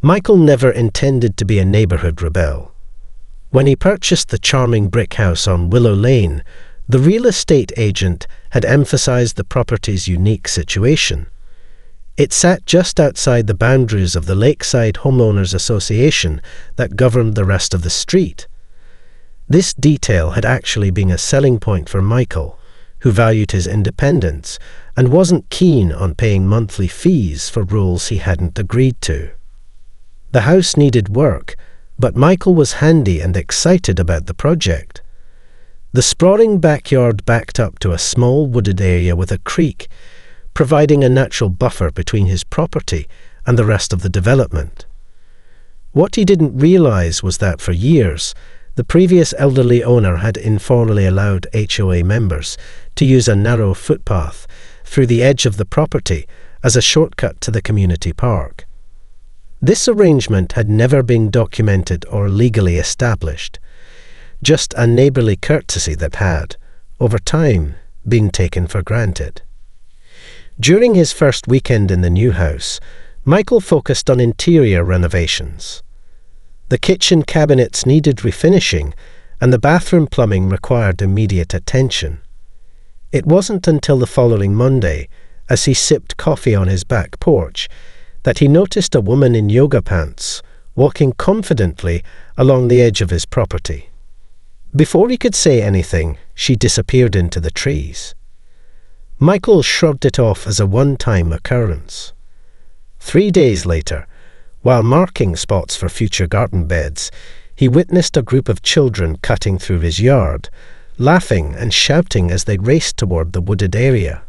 Michael never intended to be a neighborhood rebel. When he purchased the charming brick house on Willow Lane, the real estate agent had emphasized the property's unique situation. It sat just outside the boundaries of the Lakeside Homeowners Association that governed the rest of the street. This detail had actually been a selling point for Michael, who valued his independence and wasn't keen on paying monthly fees for rules he hadn't agreed to. The house needed work, but Michael was handy and excited about the project. The sprawling backyard backed up to a small wooded area with a creek, providing a natural buffer between his property and the rest of the development. What he didn't realize was that for years, the previous elderly owner had informally allowed HOA members to use a narrow footpath through the edge of the property as a shortcut to the community park. This arrangement had never been documented or legally established, just a neighbourly courtesy that had, over time, been taken for granted. During his first weekend in the new house, Michael focused on interior renovations. The kitchen cabinets needed refinishing, and the bathroom plumbing required immediate attention. It wasn't until the following Monday, as he sipped coffee on his back porch, that he noticed a woman in yoga pants walking confidently along the edge of his property. Before he could say anything, she disappeared into the trees. Michael shrugged it off as a one-time occurrence. 3 days later, while marking spots for future garden beds, he witnessed a group of children cutting through his yard, laughing and shouting as they raced toward the wooded area.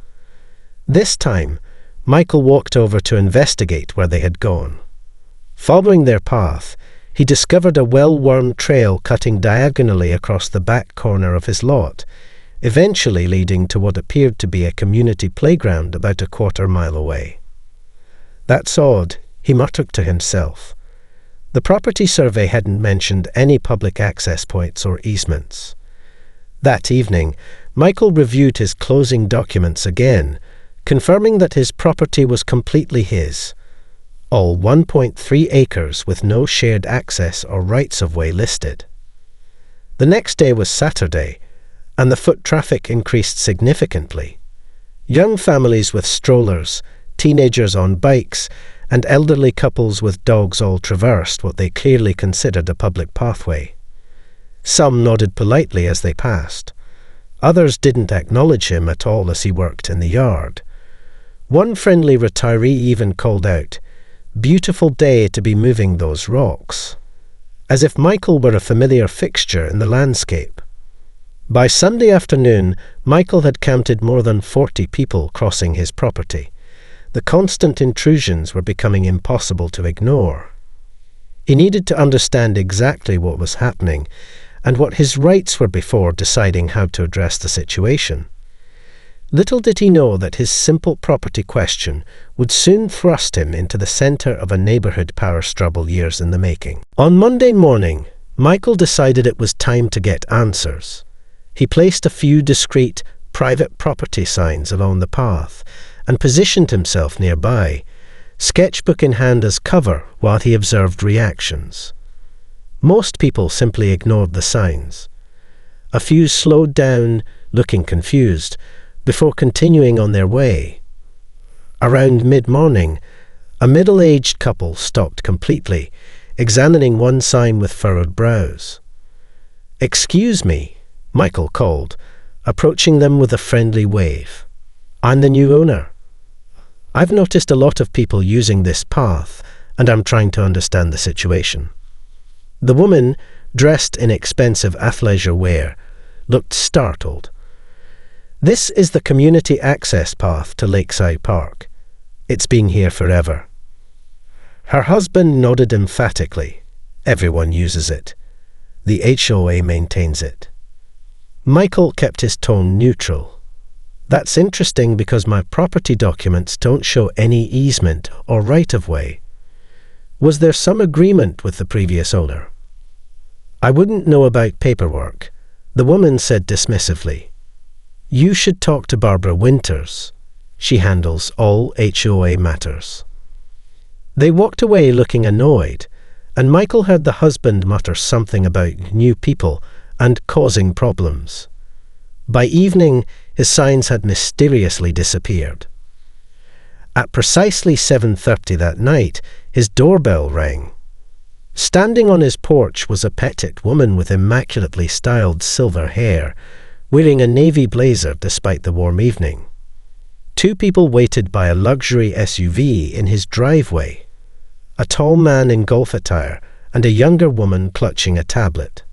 This time, Michael walked over to investigate where they had gone. Following their path, he discovered a well-worn trail cutting diagonally across the back corner of his lot, eventually leading to what appeared to be a community playground about a quarter-mile away. "That's odd," he muttered to himself. The property survey hadn't mentioned any public access points or easements. That evening, Michael reviewed his closing documents again, confirming that his property was completely his, all 1.3 acres with no shared access or rights-of-way listed. The next day was Saturday, and the foot traffic increased significantly. Young families with strollers, teenagers on bikes, and elderly couples with dogs all traversed what they clearly considered a public pathway. Some nodded politely as they passed. Others didn't acknowledge him at all as he worked in the yard. One friendly retiree even called out, "Beautiful day to be moving those rocks," as if Michael were a familiar fixture in the landscape. By Sunday afternoon, Michael had counted more than 40 people crossing his property. The constant intrusions were becoming impossible to ignore. He needed to understand exactly what was happening and what his rights were before deciding how to address the situation. Little did he know that his simple property question would soon thrust him into the center of a neighborhood power struggle years in the making. On Monday morning, Michael decided it was time to get answers. He placed a few discreet, private property signs along the path and positioned himself nearby, sketchbook in hand as cover while he observed reactions. Most people simply ignored the signs. A few slowed down, looking confused, before continuing on their way. Around mid-morning, a middle-aged couple stopped completely, examining one sign with furrowed brows. "Excuse me," Michael called, approaching them with a friendly wave. "I'm the new owner. I've noticed a lot of people using this path, and I'm trying to understand the situation." The woman, dressed in expensive athleisure wear, looked startled. "This is the community access path to Lakeside Park. It's been here forever." Her husband nodded emphatically. "Everyone uses it. The HOA maintains it." Michael kept his tone neutral. "That's interesting because my property documents don't show any easement or right-of-way. Was there some agreement with the previous owner?" "I wouldn't know about paperwork," the woman said dismissively. "You should talk to Barbara Winters. She handles all HOA matters." They walked away looking annoyed, and Michael heard the husband mutter something about new people and causing problems. By evening, his signs had mysteriously disappeared. At precisely 7:30 that night, his doorbell rang. Standing on his porch was a petite woman with immaculately styled silver hair, wearing a navy blazer despite the warm evening. Two people waited by a luxury SUV in his driveway, a tall man in golf attire and a younger woman clutching a tablet.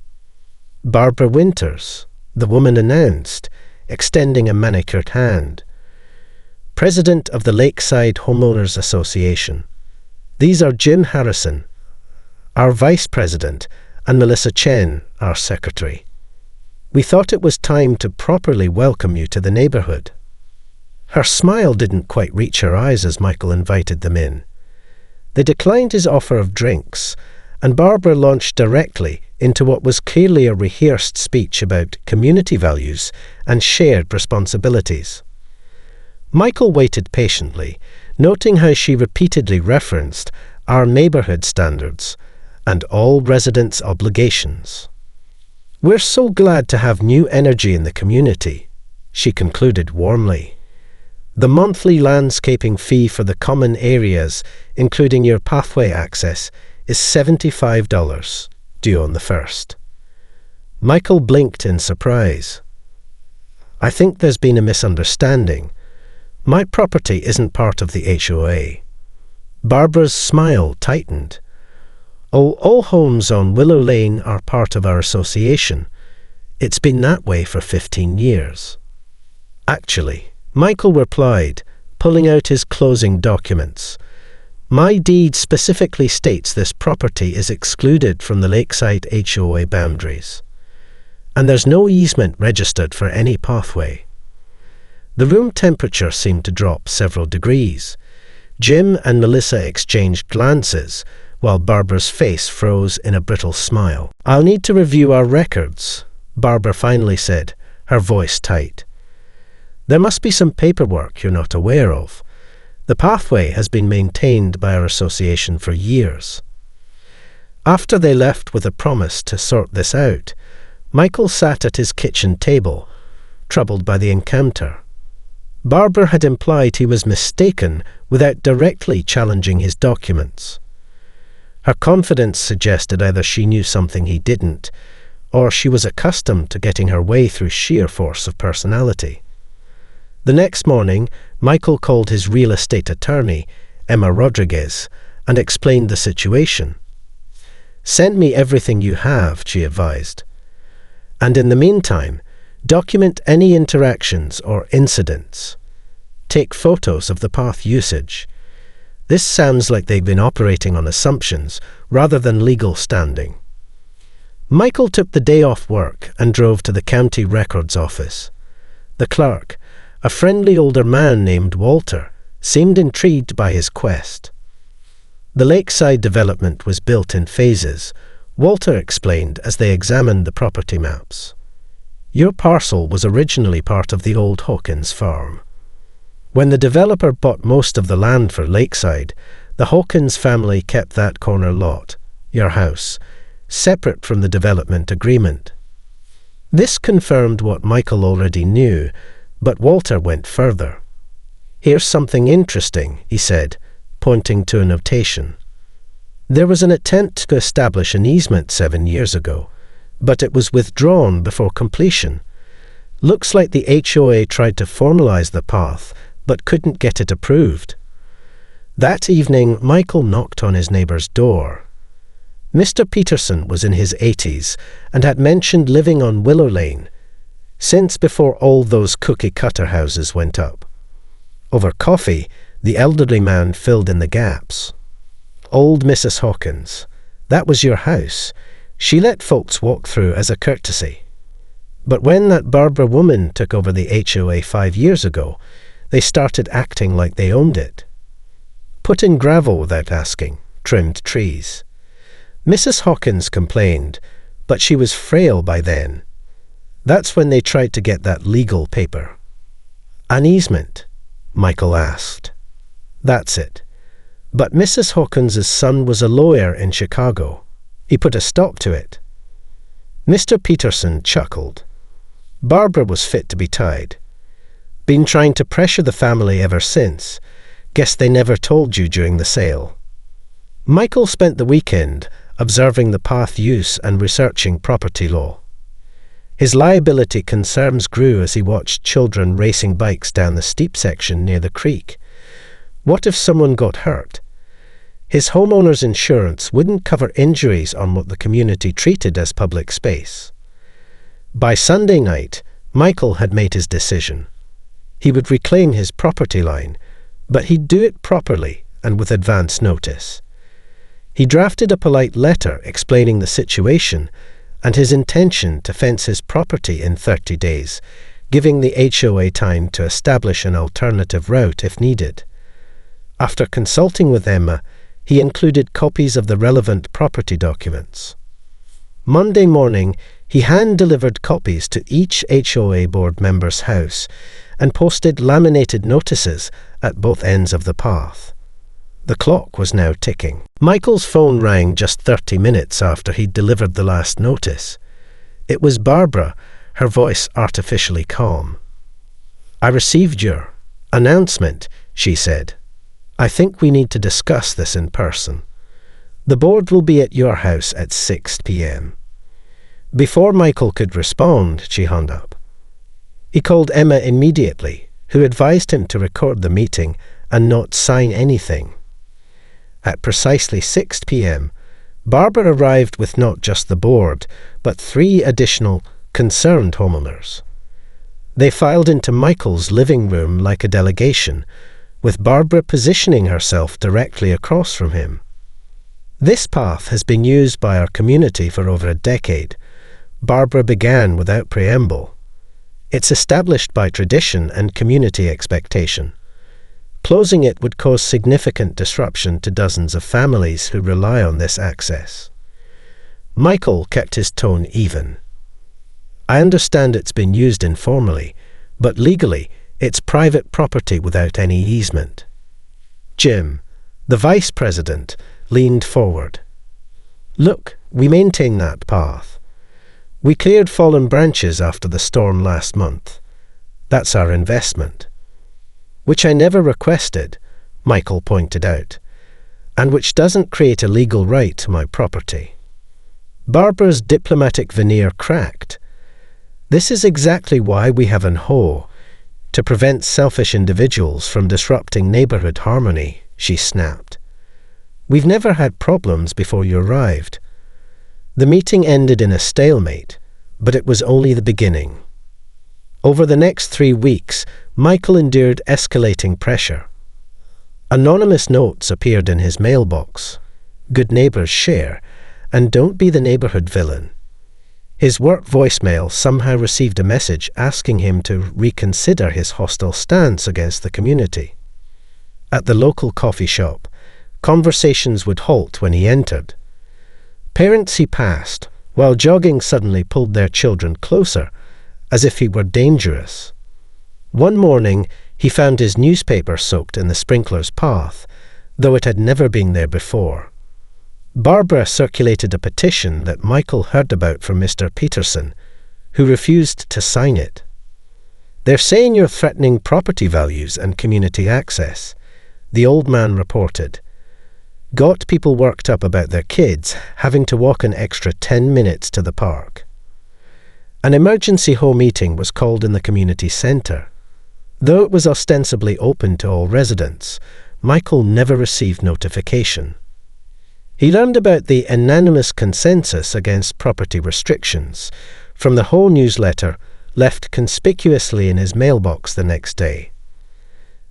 "Barbara Winters," the woman announced, extending a manicured hand. "President of the Lakeside Homeowners Association. These are Jim Harrison, our vice president, and Melissa Chen, our secretary. We thought it was time to properly welcome you to the neighborhood." Her smile didn't quite reach her eyes as Michael invited them in. They declined his offer of drinks, and Barbara launched directly into what was clearly a rehearsed speech about community values and shared responsibilities. Michael waited patiently, noting how she repeatedly referenced our neighborhood standards and all residents' obligations. "We're so glad to have new energy in the community," she concluded warmly. "The monthly landscaping fee for the common areas, including your pathway access, is $75, due on the 1st. Michael blinked in surprise. "I think there's been a misunderstanding. My property isn't part of the HOA. Barbara's smile tightened. All homes on Willow Lane are part of our association. It's been that way for 15 years. Actually, Michael replied, pulling out his closing documents. My deed specifically states this property is excluded from the Lakeside HOA boundaries, and there's no easement registered for any pathway. The room temperature seemed to drop several degrees. Jim and Melissa exchanged glances, while Barbara's face froze in a brittle smile. I'll need to review our records, Barbara finally said, her voice tight. There must be some paperwork you're not aware of. The pathway has been maintained by our association for years. After they left with a promise to sort this out, Michael sat at his kitchen table, troubled by the encounter. Barbara had implied he was mistaken without directly challenging his documents. Her confidence suggested either she knew something he didn't, or she was accustomed to getting her way through sheer force of personality. The next morning, Michael called his real estate attorney, Emma Rodriguez, and explained the situation. Send me everything you have, she advised. And in the meantime, document any interactions or incidents. Take photos of the path usage. This sounds like they've been operating on assumptions rather than legal standing. Michael took the day off work and drove to the county records office. The clerk, a friendly older man named Walter, seemed intrigued by his quest. The lakeside development was built in phases, Walter explained as they examined the property maps. Your parcel was originally part of the old Hawkins farm. When the developer bought most of the land for Lakeside, the Hawkins family kept that corner lot, your house, separate from the development agreement. This confirmed what Michael already knew, but Walter went further. Here's something interesting, he said, pointing to a notation. There was an attempt to establish an easement 7 years ago, but it was withdrawn before completion. Looks like the HOA tried to formalize the path, but couldn't get it approved. That evening, Michael knocked on his neighbor's door. Mr. Peterson was in his 80s and had mentioned living on Willow Lane, since before all those cookie-cutter houses went up. Over coffee, the elderly man filled in the gaps. Old Mrs. Hawkins, that was your house. She let folks walk through as a courtesy. But when that Barbara woman took over the HOA 5 years ago, they started acting like they owned it. Put in gravel without asking, trimmed trees. Mrs. Hawkins complained, but she was frail by then. That's when they tried to get that legal paper. An easement? Michael asked. That's it. But Mrs. Hawkins's son was a lawyer in Chicago. He put a stop to it. Mr. Peterson chuckled. Barbara was fit to be tied. Been trying to pressure the family ever since. Guess they never told you during the sale. Michael spent the weekend observing the path use and researching property law. His liability concerns grew as he watched children racing bikes down the steep section near the creek. What if someone got hurt? His homeowner's insurance wouldn't cover injuries on what the community treated as public space. By Sunday night, Michael had made his decision. He would reclaim his property line, but he'd do it properly and with advance notice. He drafted a polite letter explaining the situation and his intention to fence his property in 30 days, giving the HOA time to establish an alternative route if needed. After consulting with Emma, he included copies of the relevant property documents. Monday morning, he hand-delivered copies to each HOA board member's house and posted laminated notices at both ends of the path. The clock was now ticking. Michael's phone rang just 30 minutes after he'd delivered the last notice. It was Barbara, her voice artificially calm. "I received your announcement," she said. "I think we need to discuss this in person. The board will be at your house at 6 p.m. Before Michael could respond, she hung up. He called Emma immediately, who advised him to record the meeting and not sign anything. At precisely 6 p.m., Barbara arrived with not just the board, but 3 additional concerned homeowners. They filed into Michael's living room like a delegation, with Barbara positioning herself directly across from him. This path has been used by our community for over a decade. Barbara began without preamble. It's established by tradition and community expectation. Closing it would cause significant disruption to dozens of families who rely on this access. Michael kept his tone even. "I understand it's been used informally, but legally, it's private property without any easement." Jim, the vice president, leaned forward. "Look, we maintain that path. We cleared fallen branches after the storm last month. That's our investment." "Which I never requested," Michael pointed out, "and which doesn't create a legal right to my property." Barbara's diplomatic veneer cracked. "This is exactly why we have an HOA, to prevent selfish individuals from disrupting neighborhood harmony," she snapped. "We've never had problems before you arrived." The meeting ended in a stalemate, but it was only the beginning. Over the next 3 weeks, Michael endured escalating pressure. Anonymous notes appeared in his mailbox. "Good neighbors share," and "Don't be the neighborhood villain." His work voicemail somehow received a message asking him to reconsider his hostile stance against the community. At the local coffee shop, conversations would halt when he entered. Parents he passed, while jogging, suddenly pulled their children closer, as if he were dangerous. One morning, he found his newspaper soaked in the sprinkler's path, though it had never been there before. Barbara circulated a petition that Michael heard about from Mr. Peterson, who refused to sign it. "They're saying you're threatening property values and community access," the old man reported. "Got people worked up about their kids having to walk an extra 10 minutes to the park." An emergency HOA meeting was called in the community centre. Though it was ostensibly open to all residents, Michael never received notification. He learned about the unanimous consensus against property restrictions from the HOA newsletter left conspicuously in his mailbox the next day.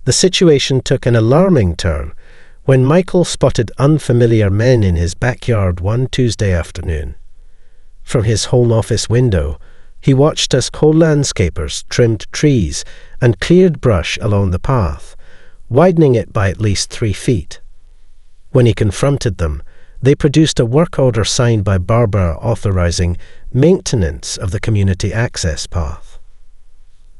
The situation took an alarming turn when Michael spotted unfamiliar men in his backyard one Tuesday afternoon. From his home office window, he watched as co-landscapers trimmed trees and cleared brush along the path, widening it by at least 3 feet. When he confronted them, they produced a work order signed by Barbara authorizing maintenance of the community access path.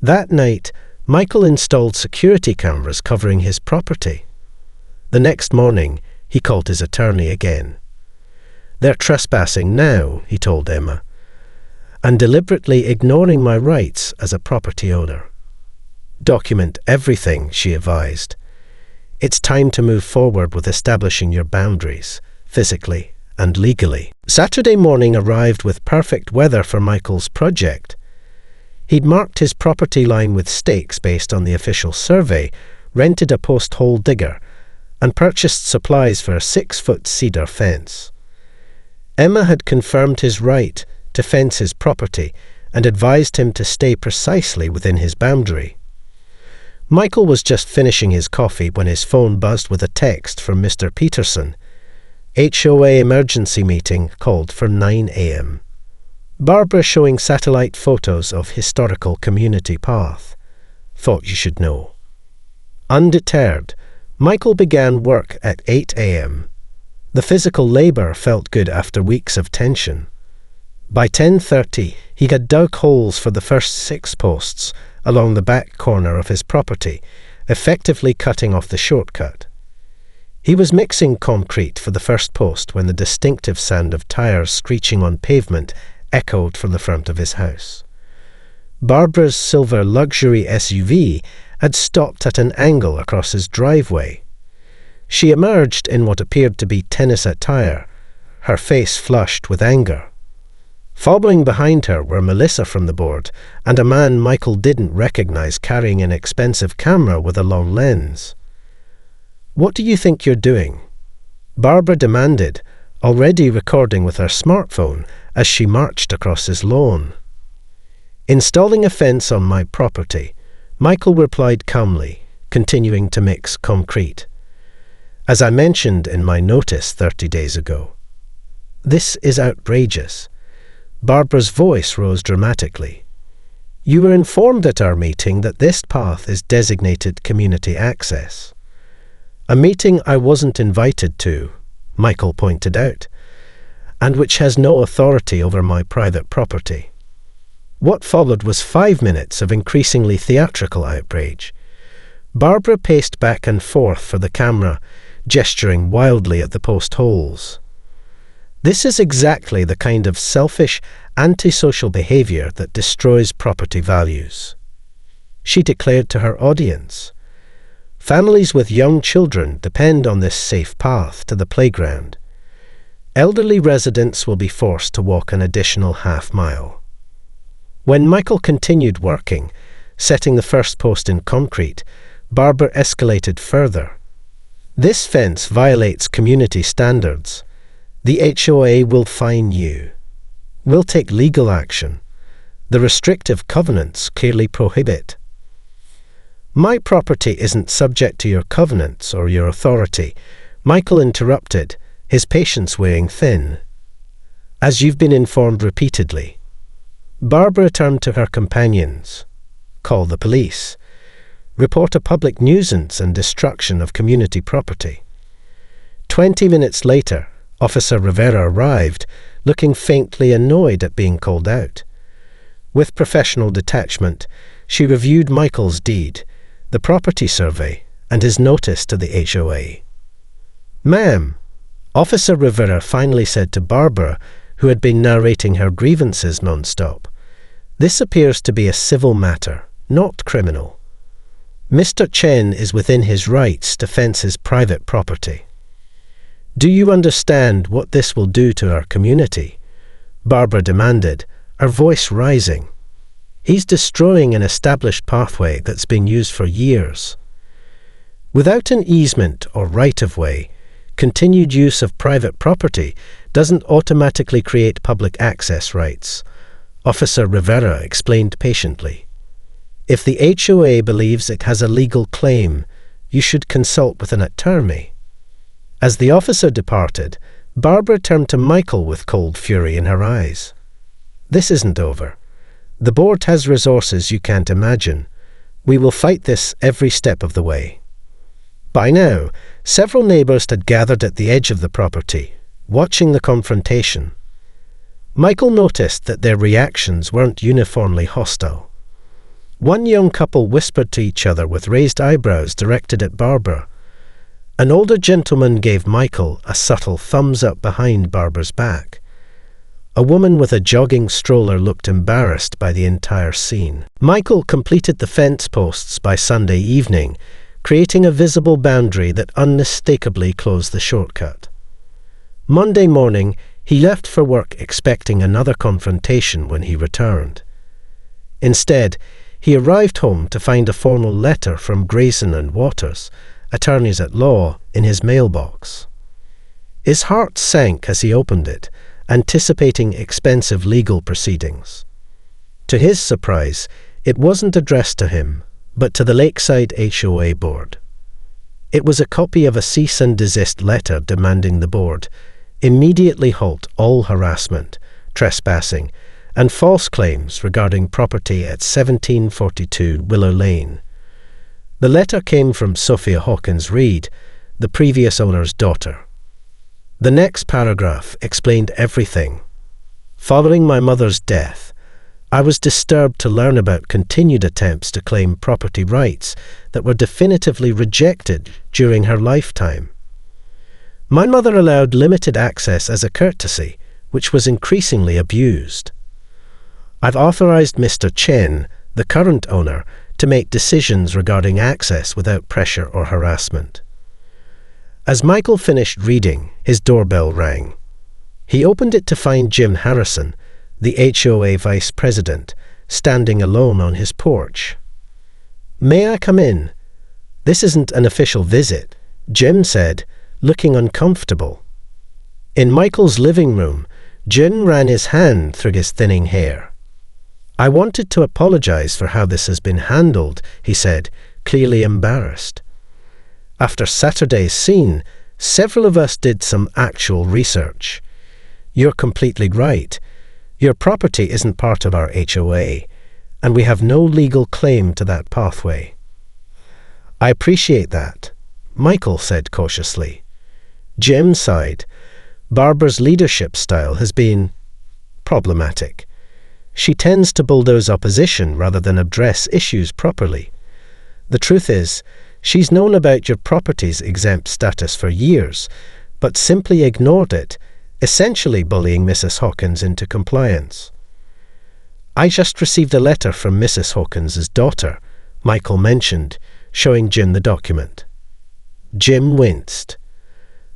That night, Michael installed security cameras covering his property. The next morning, he called his attorney again. "They're trespassing now," he told Emma, "and deliberately ignoring my rights as a property owner." "Document everything," she advised. "It's time to move forward with establishing your boundaries, physically and legally." Saturday morning arrived with perfect weather for Michael's project. He'd marked his property line with stakes based on the official survey, rented a post-hole digger, and purchased supplies for a 6-foot cedar fence. Emma had confirmed his right to fence his property and advised him to stay precisely within his boundary. Michael was just finishing his coffee when his phone buzzed with a text from Mr. Peterson. HOA emergency meeting called for 9 a.m. Barbara showing satellite photos of historical community path. Thought you should know. Undeterred, Michael began work at 8 a.m. The physical labor felt good after weeks of tension. By 10:30, he had dug holes for the first 6 posts along the back corner of his property, effectively cutting off the shortcut. He was mixing concrete for the first post when the distinctive sound of tires screeching on pavement echoed from the front of his house. Barbara's silver luxury SUV had stopped at an angle across his driveway. She emerged in what appeared to be tennis attire, her face flushed with anger. Following behind her were Melissa from the board and a man Michael didn't recognize carrying an expensive camera with a long lens. "What do you think you're doing?" Barbara demanded, already recording with her smartphone as she marched across his lawn. "Installing a fence on my property," Michael replied calmly, continuing to mix concrete. "As I mentioned in my notice 30 days ago. This is outrageous." Barbara's voice rose dramatically. "You were informed at our meeting that this path is designated community access. A meeting I wasn't invited to," Michael pointed out, "and which has no authority over my private property." What followed was 5 minutes of increasingly theatrical outrage. Barbara paced back and forth for the camera, gesturing wildly at the post holes. This is exactly the kind of selfish, antisocial behavior that destroys property values. She declared to her audience, "Families with young children depend on this safe path to the playground. Elderly residents will be forced to walk an additional half-mile." When Michael continued working, setting the first post in concrete, Barbara escalated further. "This fence violates community standards. The HOA will fine you. We'll take legal action. The restrictive covenants clearly prohibit." "My property isn't subject to your covenants or your authority," Michael interrupted, his patience wearing thin. "As you've been informed repeatedly." Barbara turned to her companions. "Call the police. Report a public nuisance and destruction of community property." 20 minutes later, Officer Rivera arrived, looking faintly annoyed at being called out. With professional detachment, she reviewed Michael's deed, the property survey, and his notice to the HOA. "Ma'am," Officer Rivera finally said to Barbara, who had been narrating her grievances non-stop, "this appears to be a civil matter, not criminal. Mr. Chen is within his rights to fence his private property. Do you understand what this will do to our community?" Barbara demanded, her voice rising. "He's destroying an established pathway that's been used for years. Without an easement or right-of-way, continued use of private property doesn't automatically create public access rights," Officer Rivera explained patiently. "If the HOA believes it has a legal claim, you should consult with an attorney." As the officer departed, Barbara turned to Michael with cold fury in her eyes. "This isn't over. The board has resources you can't imagine. We will fight this every step of the way." By now, several neighbours had gathered at the edge of the property, watching the confrontation. Michael noticed that their reactions weren't uniformly hostile. One young couple whispered to each other with raised eyebrows directed at Barbara. An older gentleman gave Michael a subtle thumbs up behind Barbara's back. A woman with a jogging stroller looked embarrassed by the entire scene. Michael completed the fence posts by Sunday evening, creating a visible boundary that unmistakably closed the shortcut. Monday morning, he left for work expecting another confrontation when he returned. Instead, he arrived home to find a formal letter from Grayson and Waters, attorneys at law, in his mailbox. His heart sank as he opened it, anticipating expensive legal proceedings. To his surprise, it wasn't addressed to him, but to the Lakeside HOA board. It was a copy of a cease and desist letter demanding the board immediately halt all harassment, trespassing, and false claims regarding property at 1742 Willow Lane. The letter came from Sophia Hawkins-Reed, the previous owner's daughter. The next paragraph explained everything. Following my mother's death, I was disturbed to learn about continued attempts to claim property rights that were definitively rejected during her lifetime. My mother allowed limited access as a courtesy, which was increasingly abused. I've authorized Mr. Chen, the current owner, to make decisions regarding access without pressure or harassment. As Michael finished reading, his doorbell rang. He opened it to find Jim Harrison, the HOA vice president, standing alone on his porch. "May I come in? This isn't an official visit," Jim said, looking uncomfortable. In Michael's living room, Jim ran his hand through his thinning hair. "I wanted to apologize for how this has been handled," he said, clearly embarrassed. "After Saturday's scene, several of us did some actual research. You're completely right. Your property isn't part of our HOA, and we have no legal claim to that pathway." "I appreciate that," Michael said cautiously. Jim sighed. "Barbara's leadership style has been problematic. She tends to bulldoze opposition rather than address issues properly. The truth is, she's known about your property's exempt status for years, but simply ignored it, essentially bullying Mrs. Hawkins into compliance." "I just received a letter from Mrs. Hawkins' daughter," Michael mentioned, showing Jim the document. Jim winced.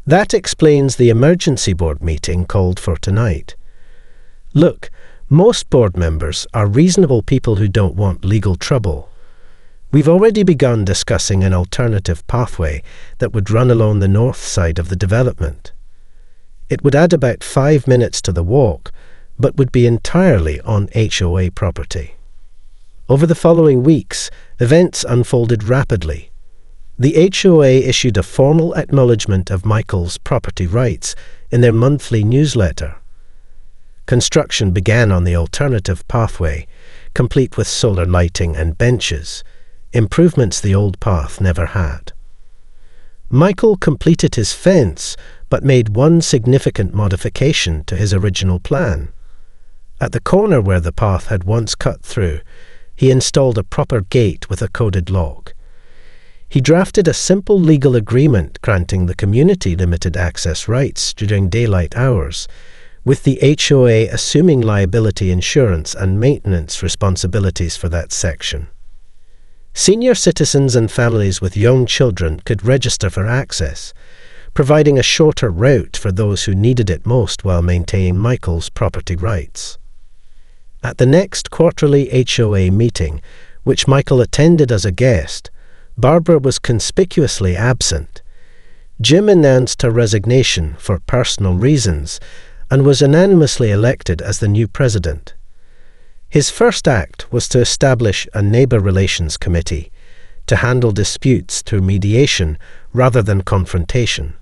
"That explains the emergency board meeting called for tonight. Look, most board members are reasonable people who don't want legal trouble. We've already begun discussing an alternative pathway that would run along the north side of the development. It would add about 5 minutes to the walk, but would be entirely on HOA property." Over the following weeks, events unfolded rapidly. The HOA issued a formal acknowledgement of Michael's property rights in their monthly newsletter. Construction began on the alternative pathway, complete with solar lighting and benches, improvements the old path never had. Michael completed his fence, but made one significant modification to his original plan. At the corner where the path had once cut through, he installed a proper gate with a coded lock. He drafted a simple legal agreement granting the community limited access rights during daylight hours, with the HOA assuming liability insurance and maintenance responsibilities for that section. Senior citizens and families with young children could register for access, providing a shorter route for those who needed it most while maintaining Michael's property rights. At the next quarterly HOA meeting, which Michael attended as a guest, Barbara was conspicuously absent. Jim announced her resignation for personal reasons and was unanimously elected as the new president. His first act was to establish a neighbour relations committee to handle disputes through mediation rather than confrontation.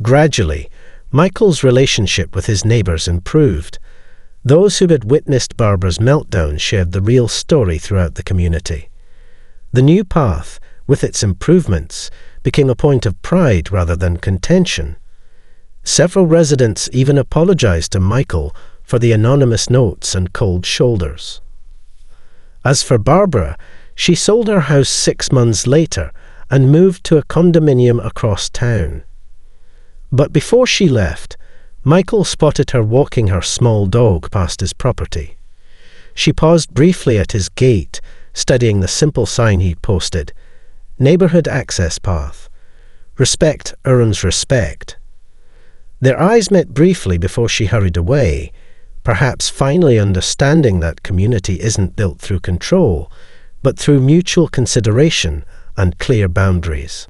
Gradually, Michael's relationship with his neighbours improved. Those who had witnessed Barbara's meltdown shared the real story throughout the community. The new path, with its improvements, became a point of pride rather than contention. Several residents even apologized to Michael for the anonymous notes and cold shoulders. As for Barbara, she sold her house 6 months later and moved to a condominium across town. But before she left, Michael spotted her walking her small dog past his property. She paused briefly at his gate, studying the simple sign he'd posted, "Neighborhood Access Path. Respect earns respect." Their eyes met briefly before she hurried away, perhaps finally understanding that community isn't built through control, but through mutual consideration and clear boundaries.